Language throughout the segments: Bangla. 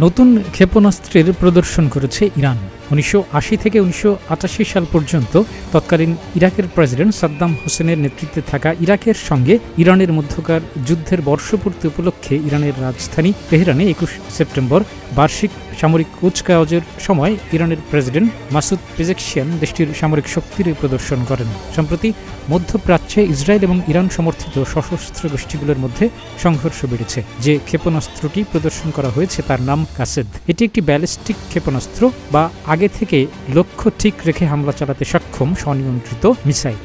নতুন ক্ষেপণাস্ত্রের প্রদর্শন করেছে ইরান। 1980 থেকে 1988 সাল পর্যন্ত তৎকালীন ইরাকের প্রেসিডেন্ট সাদ্দাম হোসেনের নেতৃত্বে থাকা ইরাকের সঙ্গে ইরানের মধ্যকার যুদ্ধের বর্ষপূর্তি উপলক্ষে ইরানের রাজধানী তেহরানে 21 সেপ্টেম্বর বার্ষিক সামরিক কুচকাওয়াজের সময় ইরানের প্রেসিডেন্ট মাসুদ পেজেকশিয়ান দেশটির সামরিক শক্তির প্রদর্শন করেন। সম্প্রতি মধ্যপ্রাচ্যে ইসরায়েল এবং ইরান সমর্থিত সশস্ত্র গোষ্ঠীগুলোর মধ্যে সংঘর্ষ বেড়েছে। যে ক্ষেপণাস্ত্রটি প্রদর্শন করা হয়েছে তার নাম কাসেদ। এটি একটি ব্যালিস্টিক ক্ষেপণাস্ত্র বা আগে থেকে লক্ষ্য ঠিক রেখে হামলা চালাতে সক্ষম স্বনিয়ন্ত্রিত মিসাইল।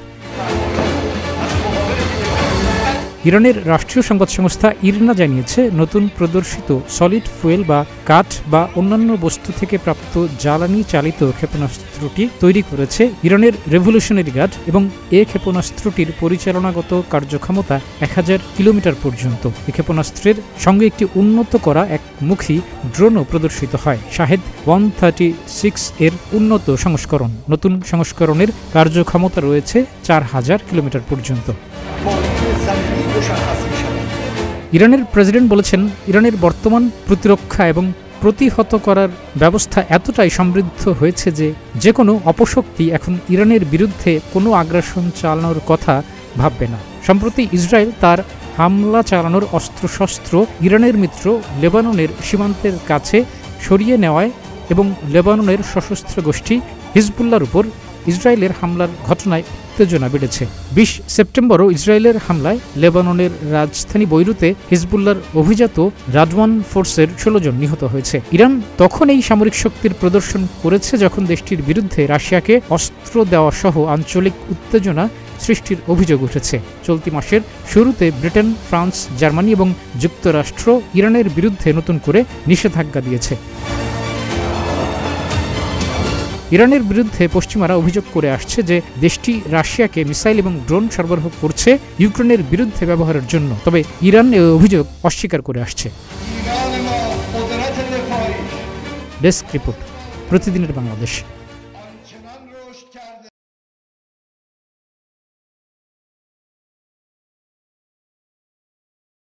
ইরানের রাষ্ট্রীয় সংবাদ সংস্থা ইরনা জানিয়েছে, নতুন প্রদর্শিত সলিড ফুয়েল বা কাঠ বা অন্যান্য বস্তু থেকে প্রাপ্ত জ্বালানি চালিত ক্ষেপণাস্ত্রটি তৈরি করেছে ইরানের রেভলিউশনারি গার্ড এবং এ ক্ষেপণাস্ত্রটির পরিচালনাগত কার্যক্ষমতা 1000 কিলোমিটার পর্যন্ত। এই ক্ষেপণাস্ত্রের সঙ্গে একটি উন্নত করা একমুখী ড্রোনও প্রদর্শিত হয়, শাহেদ 136 এর উন্নত সংস্করণ। নতুন সংস্করণের কার্যক্ষমতা রয়েছে 4000 কিলোমিটার পর্যন্ত। ইরানের প্রেসিডেন্ট বলেছেন, ইরানের বর্তমান প্রতিরক্ষা এবং প্রতিহত করার ব্যবস্থা এতটাই সমৃদ্ধ হয়েছে যে কোনো অপশক্তি এখন ইরানের বিরুদ্ধে কোনো আগ্রাসন চালানোর কথা ভাববে না। সম্প্রতি ইসরায়েল তার হামলা চালানোর অস্ত্রশস্ত্র ইরানের মিত্র লেবাননের সীমান্তের কাছে সরিয়ে নেওয়ায় এবং লেবাননের সশস্ত্র গোষ্ঠী হিজবুল্লাহর উপর ইসরায়েলের হামলার ঘটনায় উত্তেজনা বেড়েছে। 20 সেপ্টেম্বরও ইসরায়েলের হামলায় লেবাননের রাজধানী বৈরুতে হিজবুল্লাহর অভিজাত রাদওয়ান ফোর্সের 16 জন নিহত হয়েছে। ইরান তখন এই সামরিক শক্তির প্রদর্শন করেছে যখন দেশটির বিরুদ্ধে রাশিয়াকে অস্ত্র দেওয়া সহ আঞ্চলিক উত্তেজনা সৃষ্টির অভিযোগ উঠেছে। চলতি মাসের শুরুতে ব্রিটেন, ফ্রান্স, জার্মানি এবং যুক্তরাষ্ট্র ইরানের বিরুদ্ধে নতুন করে নিষেধাজ্ঞা দিয়েছে। ইরানের বিরুদ্ধে পশ্চিমারা অভিযোগ করে আসছে যে দেশটি রাশিয়াকে মিসাইল এবং ড্রোন সরবরাহ করছে ইউক্রেনের বিরুদ্ধে ব্যবহারের জন্য, তবে ইরান এই অভিযোগ অস্বীকার করে আসছে। ডেস্ক রিপোর্ট, প্রতিদিনের বাংলাদেশ।